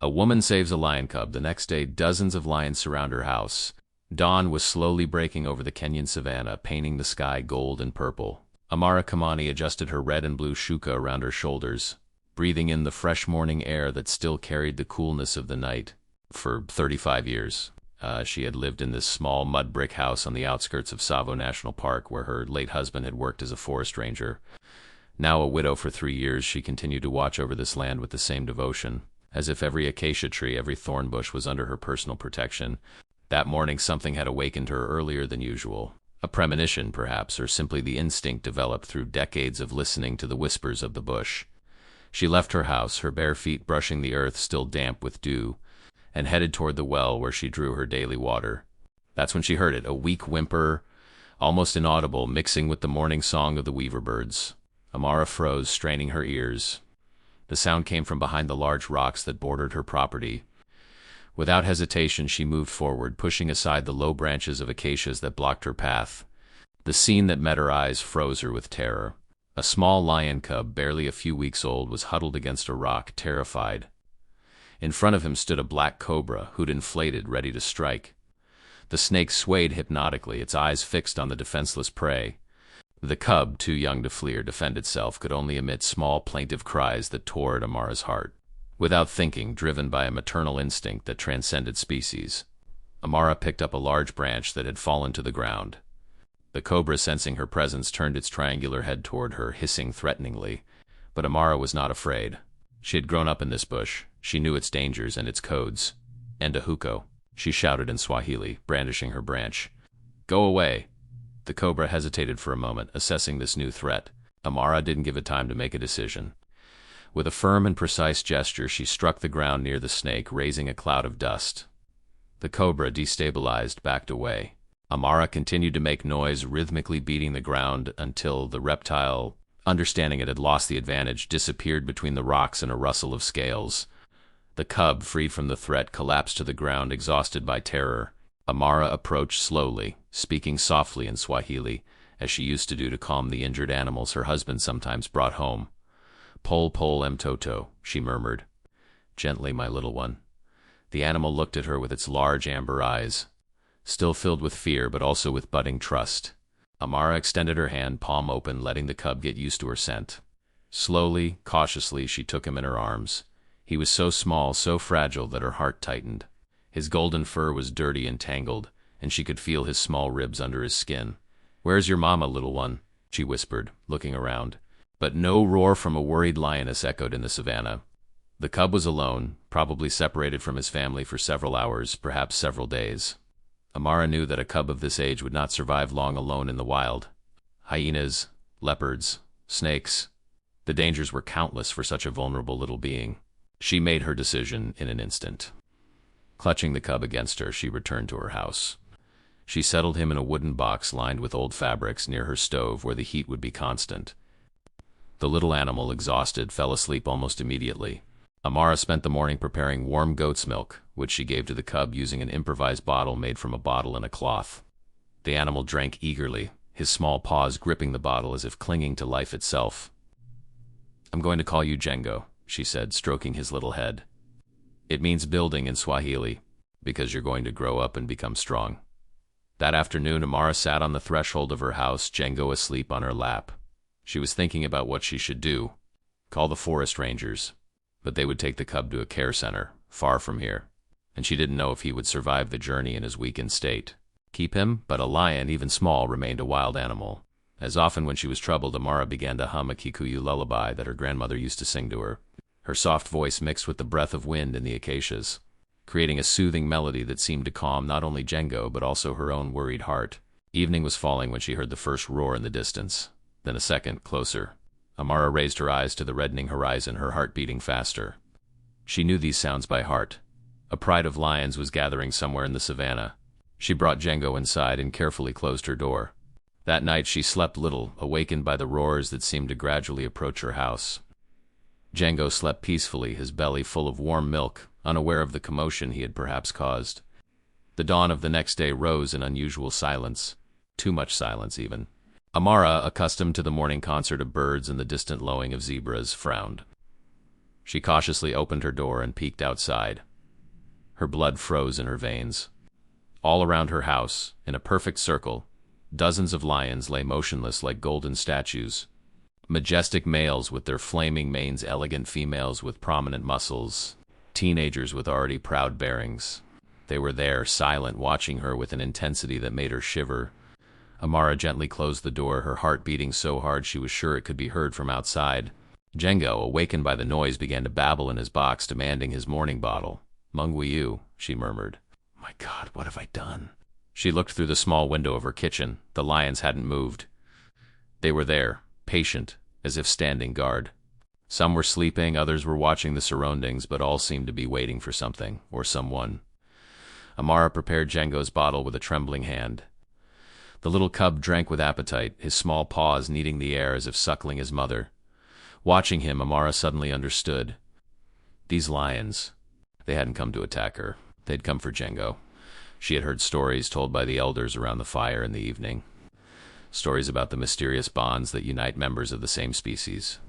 A woman saves a lion cub. The next day, dozens of lions surround her house. Dawn was slowly breaking over the Kenyan savannah, painting the sky gold and purple. Amara Kamani adjusted her red and blue shuka around her shoulders, breathing in the fresh morning air that still carried the coolness of the night. For 35 years, she had lived in this small mud brick house on the outskirts of Savanna National Park, where her late husband had worked as a forest ranger. Now a widow for 3 years, she continued to watch over this land with the same devotion, as if every acacia tree, every thorn bush was under her personal protection. That morning something had awakened her earlier than usual. A premonition, perhaps, or simply the instinct developed through decades of listening to the whispers of the bush. She left her house, her bare feet brushing the earth still damp with dew, and headed toward the well where she drew her daily water. That's when she heard it, a weak whimper, almost inaudible, mixing with the morning song of the weaver birds. Amara froze, straining her ears. The sound came from behind the large rocks that bordered her property. Without hesitation, she moved forward, pushing aside the low branches of acacias that blocked her path. The scene that met her eyes froze her with terror. A small lion cub, barely a few weeks old, was huddled against a rock, terrified. In front of him stood a black cobra, hood inflated, ready to strike. The snake swayed hypnotically, its eyes fixed on the defenseless prey. The cub, too young to flee or defend itself, could only emit small, plaintive cries that tore at Amara's heart. Without thinking, driven by a maternal instinct that transcended species, Amara picked up a large branch that had fallen to the ground. The cobra, sensing her presence, turned its triangular head toward her, hissing threateningly. But Amara was not afraid. She had grown up in this bush. She knew its dangers and its codes. "Endahuko," she shouted in Swahili, brandishing her branch. "Go away." The cobra hesitated for a moment, assessing this new threat. Amara didn't give it time to make a decision. With a firm and precise gesture, she struck the ground near the snake, raising a cloud of dust. The cobra, destabilized, backed away. Amara continued to make noise, rhythmically beating the ground until the reptile, understanding it had lost the advantage, disappeared between the rocks in a rustle of scales. The cub, freed from the threat, collapsed to the ground, exhausted by terror. Amara approached slowly, speaking softly in Swahili, as she used to do to calm the injured animals her husband sometimes brought home. "Pole pole mtoto," she murmured. "Gently, my little one." The animal looked at her with its large amber eyes, still filled with fear but also with budding trust. Amara extended her hand, palm open, letting the cub get used to her scent. Slowly, cautiously, she took him in her arms. He was so small, so fragile that her heart tightened. His golden fur was dirty and tangled, and she could feel his small ribs under his skin. "Where's your mama, little one?" she whispered, looking around. But no roar from a worried lioness echoed in the savannah. The cub was alone, probably separated from his family for several hours, perhaps several days. Amara knew that a cub of this age would not survive long alone in the wild. Hyenas, leopards, snakes. The dangers were countless for such a vulnerable little being. She made her decision in an instant. Clutching the cub against her, she returned to her house. She settled him in a wooden box lined with old fabrics near her stove where the heat would be constant. The little animal, exhausted, fell asleep almost immediately. Amara spent the morning preparing warm goat's milk, which she gave to the cub using an improvised bottle made from a bottle and a cloth. The animal drank eagerly, his small paws gripping the bottle as if clinging to life itself. "I'm going to call you Django," she said, stroking his little head. "It means building in Swahili, because you're going to grow up and become strong." That afternoon, Amara sat on the threshold of her house, Django asleep on her lap. She was thinking about what she should do. Call the forest rangers. But they would take the cub to a care center, far from here, and she didn't know if he would survive the journey in his weakened state. Keep him, but a lion, even small, remained a wild animal. As often when she was troubled, Amara began to hum a Kikuyu lullaby that her grandmother used to sing to her. Her soft voice mixed with the breath of wind in the acacias, creating a soothing melody that seemed to calm not only Django but also her own worried heart. Evening was falling when she heard the first roar in the distance. Then a second, closer. Amara raised her eyes to the reddening horizon, her heart beating faster. She knew these sounds by heart. A pride of lions was gathering somewhere in the savannah. She brought Django inside and carefully closed her door. That night she slept little, awakened by the roars that seemed to gradually approach her house. Django slept peacefully, his belly full of warm milk, unaware of the commotion he had perhaps caused. The dawn of the next day rose in unusual silence. Too much silence, even. Amara, accustomed to the morning concert of birds and the distant lowing of zebras, frowned. She cautiously opened her door and peeked outside. Her blood froze in her veins. All around her house, in a perfect circle, dozens of lions lay motionless like golden statues. Majestic males with their flaming manes, elegant females with prominent muscles, teenagers with already proud bearings. They were there, silent, watching her with an intensity that made her shiver. Amara gently closed the door, her heart beating so hard she was sure it could be heard from outside. Django, awakened by the noise, began to babble in his box, demanding his morning bottle. "Mungwiyu," she murmured. "My God, what have I done?" She looked through the small window of her kitchen. The lions hadn't moved. They were there, patient, as if standing guard. Some were sleeping, others were watching the surroundings, but all seemed to be waiting for something, or someone. Amara prepared Django's bottle with a trembling hand. The little cub drank with appetite, his small paws kneading the air as if suckling his mother. Watching him, Amara suddenly understood. These lions, they hadn't come to attack her. They'd come for Django. She had heard stories told by the elders around the fire in the evening. Stories about the mysterious bonds that unite members of the same species.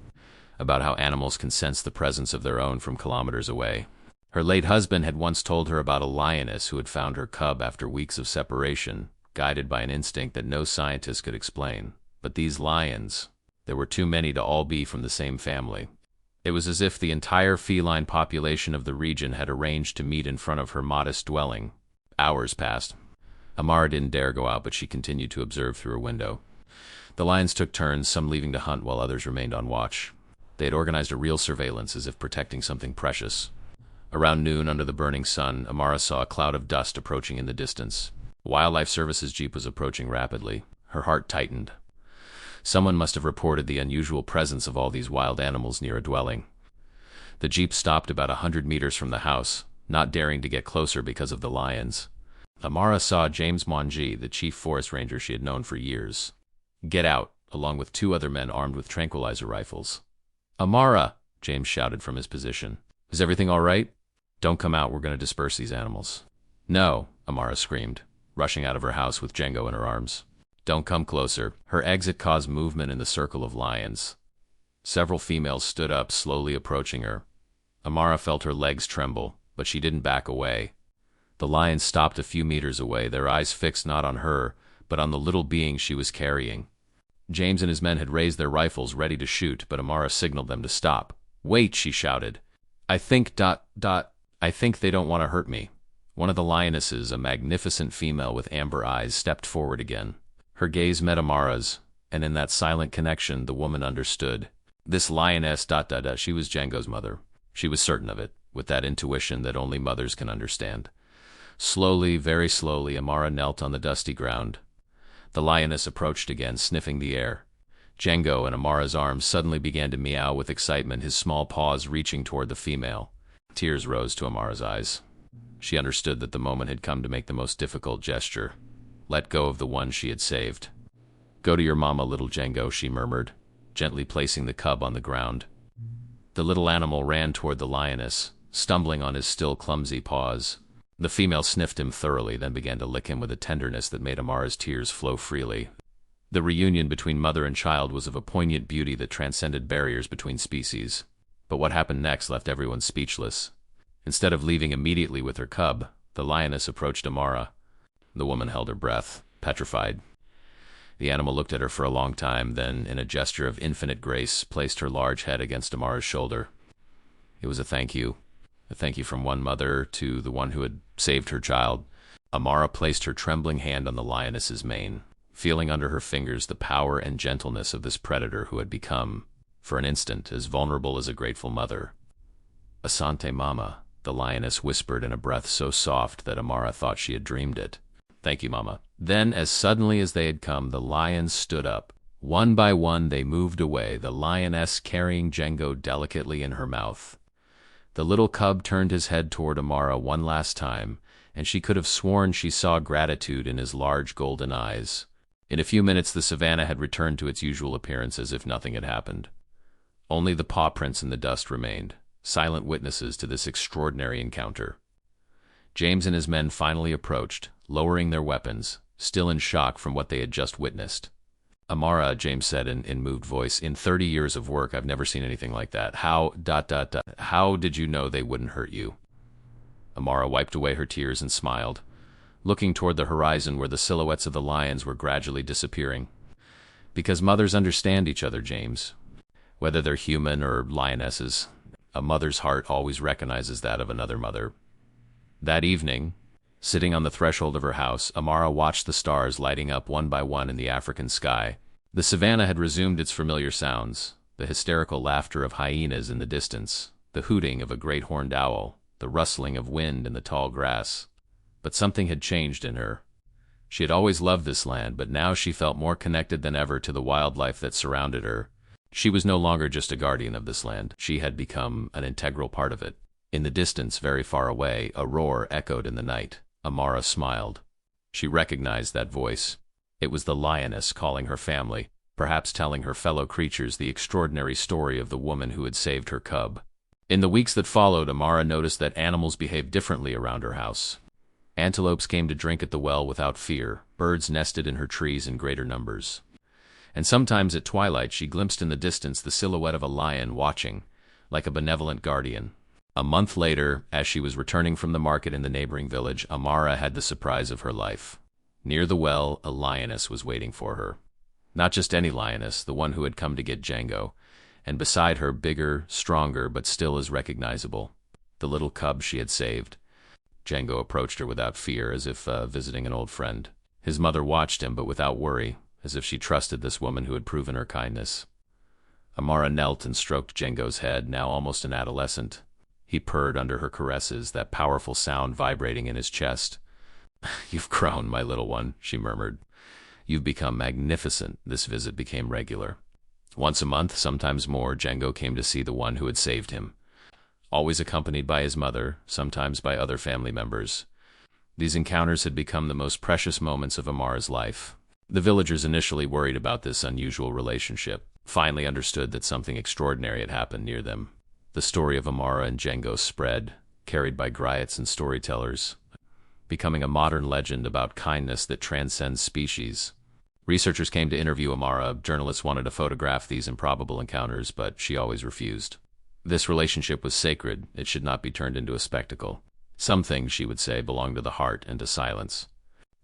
About how animals can sense the presence of their own from kilometers away. Her late husband had once told her about a lioness who had found her cub after weeks of separation, guided by an instinct that no scientist could explain. But these lions, there were too many to all be from the same family. It was as if the entire feline population of the region had arranged to meet in front of her modest dwelling. Hours passed. Amara didn't dare go out, but she continued to observe through her window. The lions took turns, some leaving to hunt while others remained on watch. They had organized a real surveillance, as if protecting something precious. Around noon, under the burning sun, Amara saw a cloud of dust approaching in the distance. A Wildlife Services jeep was approaching rapidly. Her heart tightened. Someone must have reported the unusual presence of all these wild animals near a dwelling. The jeep stopped about 100 meters from the house, not daring to get closer because of the lions. Amara saw James Mwangi, the chief forest ranger she had known for years, get out, along with 2 other men armed with tranquilizer rifles. "Amara!" James shouted from his position. "Is everything all right? Don't come out, we're going to disperse these animals." "No," Amara screamed, rushing out of her house with Django in her arms. "Don't come closer." Her exit caused movement in the circle of lions. Several females stood up, slowly approaching her. Amara felt her legs tremble, but she didn't back away. The lions stopped a few meters away, their eyes fixed not on her, but on the little being she was carrying. James and his men had raised their rifles, ready to shoot, but Amara signaled them to stop. "Wait," she shouted. I think they don't want to hurt me." One of the lionesses, a magnificent female with amber eyes, stepped forward again. Her gaze met Amara's, and in that silent connection the woman understood. This lioness, she was Django's mother. She was certain of it, with that intuition that only mothers can understand. Slowly, very slowly, Amara knelt on the dusty ground. The lioness approached again, sniffing the air. Django, in Amara's arms, suddenly began to meow with excitement, his small paws reaching toward the female. Tears rose to Amara's eyes. She understood that the moment had come to make the most difficult gesture. Let go of the one she had saved. "Go to your mama, little Django," she murmured, gently placing the cub on the ground. The little animal ran toward the lioness, stumbling on his still clumsy paws. The female sniffed him thoroughly, then began to lick him with a tenderness that made Amara's tears flow freely. The reunion between mother and child was of a poignant beauty that transcended barriers between species. But what happened next left everyone speechless. Instead of leaving immediately with her cub, the lioness approached Amara. The woman held her breath, petrified. The animal looked at her for a long time, then, in a gesture of infinite grace, placed her large head against Amara's shoulder. It was a thank you from one mother to the one who had saved her child. Amara placed her trembling hand on the lioness's mane, feeling under her fingers the power and gentleness of this predator who had become, for an instant, as vulnerable as a grateful mother. "Asante, mama," the lioness whispered in a breath so soft that Amara thought she had dreamed it. "Thank you, mama." Then, as suddenly as they had come, the lions stood up. One by one they moved away, the lioness carrying Django delicately in her mouth. The little cub turned his head toward Amara one last time, and she could have sworn she saw gratitude in his large golden eyes. In a few minutes the savannah had returned to its usual appearance, as if nothing had happened. Only the paw prints in the dust remained, silent witnesses to this extraordinary encounter. James and his men finally approached, lowering their weapons, still in shock from what they had just witnessed. Amara, James said in moved voice, in 30 years of work, I've never seen anything like that. How did you know they wouldn't hurt you? Amara wiped away her tears and smiled, looking toward the horizon where the silhouettes of the lions were gradually disappearing. Because mothers understand each other, James. Whether they're human or lionesses, a mother's heart always recognizes that of another mother. That evening, sitting on the threshold of her house, Amara watched the stars lighting up one by one in the African sky. The savannah had resumed its familiar sounds, the hysterical laughter of hyenas in the distance, the hooting of a great horned owl, the rustling of wind in the tall grass. But something had changed in her. She had always loved this land, but now she felt more connected than ever to the wildlife that surrounded her. She was no longer just a guardian of this land. She had become an integral part of it. In the distance, very far away, a roar echoed in the night. Amara smiled. She recognized that voice. It was the lioness calling her family, perhaps telling her fellow creatures the extraordinary story of the woman who had saved her cub. In the weeks that followed, Amara noticed that animals behaved differently around her house. Antelopes came to drink at the well without fear. Birds nested in her trees in greater numbers. And sometimes at twilight she glimpsed in the distance the silhouette of a lion watching, like a benevolent guardian. A month later, as she was returning from the market in the neighboring village, Amara had the surprise of her life. Near the well, a lioness was waiting for her. Not just any lioness, the one who had come to get Django, and beside her, bigger, stronger, but still as recognizable, the little cub she had saved. Django approached her without fear, as if visiting an old friend. His mother watched him, but without worry, as if she trusted this woman who had proven her kindness. Amara knelt and stroked Django's head, now almost an adolescent. He purred under her caresses, that powerful sound vibrating in his chest. "You've grown, my little one," she murmured. "You've become magnificent." This visit became regular. Once a month, sometimes more, Django came to see the one who had saved him, always accompanied by his mother, sometimes by other family members. These encounters had become the most precious moments of Amara's life. The villagers, initially worried about this unusual relationship, finally understood that something extraordinary had happened near them. The story of Amara and Django spread, carried by griots and storytellers, becoming a modern legend about kindness that transcends species. Researchers came to interview Amara. Journalists wanted to photograph these improbable encounters, but she always refused. This relationship was sacred. It should not be turned into a spectacle. Some things, she would say, belong to the heart and to silence.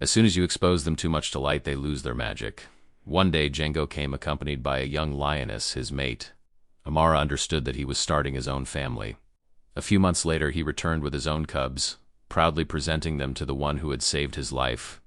As soon as you expose them too much to light, they lose their magic. One day, Django came accompanied by a young lioness, his mate. Amara understood that he was starting his own family. A few months later, he returned with his own cubs, proudly presenting them to the one who had saved his life.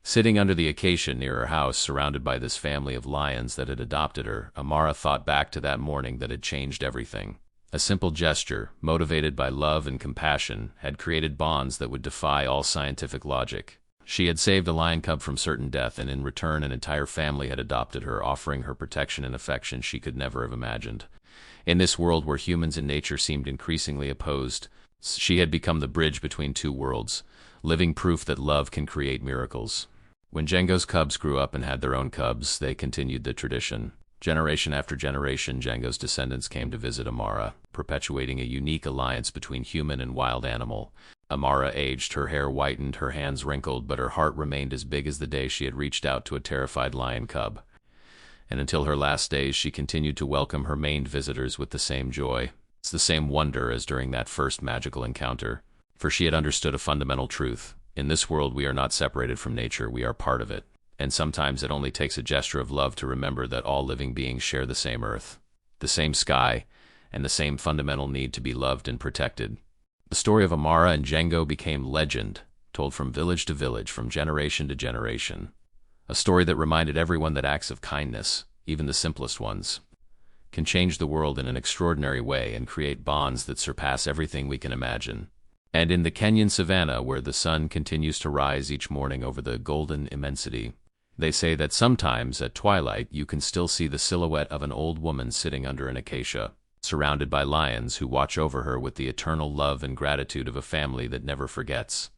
Sitting under the acacia near her house, surrounded by this family of lions that had adopted her, Amara thought back to that morning that had changed everything. A simple gesture, motivated by love and compassion, had created bonds that would defy all scientific logic. She had saved a lion cub from certain death, and in return an entire family had adopted her, offering her protection and affection she could never have imagined. In this world where humans and nature seemed increasingly opposed, she had become the bridge between two worlds, living proof that love can create miracles. When Django's cubs grew up and had their own cubs, they continued the tradition. Generation after generation, Django's descendants came to visit Amara, perpetuating a unique alliance between human and wild animal. Amara aged, her hair whitened, her hands wrinkled, but her heart remained as big as the day she had reached out to a terrified lion cub. And until her last days, she continued to welcome her maned visitors with the same joy. It's the same wonder as during that first magical encounter, for she had understood a fundamental truth. In this world, we are not separated from nature, we are part of it. And sometimes it only takes a gesture of love to remember that all living beings share the same earth, the same sky, and the same fundamental need to be loved and protected. The story of Amara and Django became legend, told from village to village, from generation to generation. A story that reminded everyone that acts of kindness, even the simplest ones, can change the world in an extraordinary way and create bonds that surpass everything we can imagine. And in the Kenyan Savanna, where the sun continues to rise each morning over the golden immensity, they say that sometimes at twilight you can still see the silhouette of an old woman sitting under an acacia, surrounded by lions who watch over her with the eternal love and gratitude of a family that never forgets.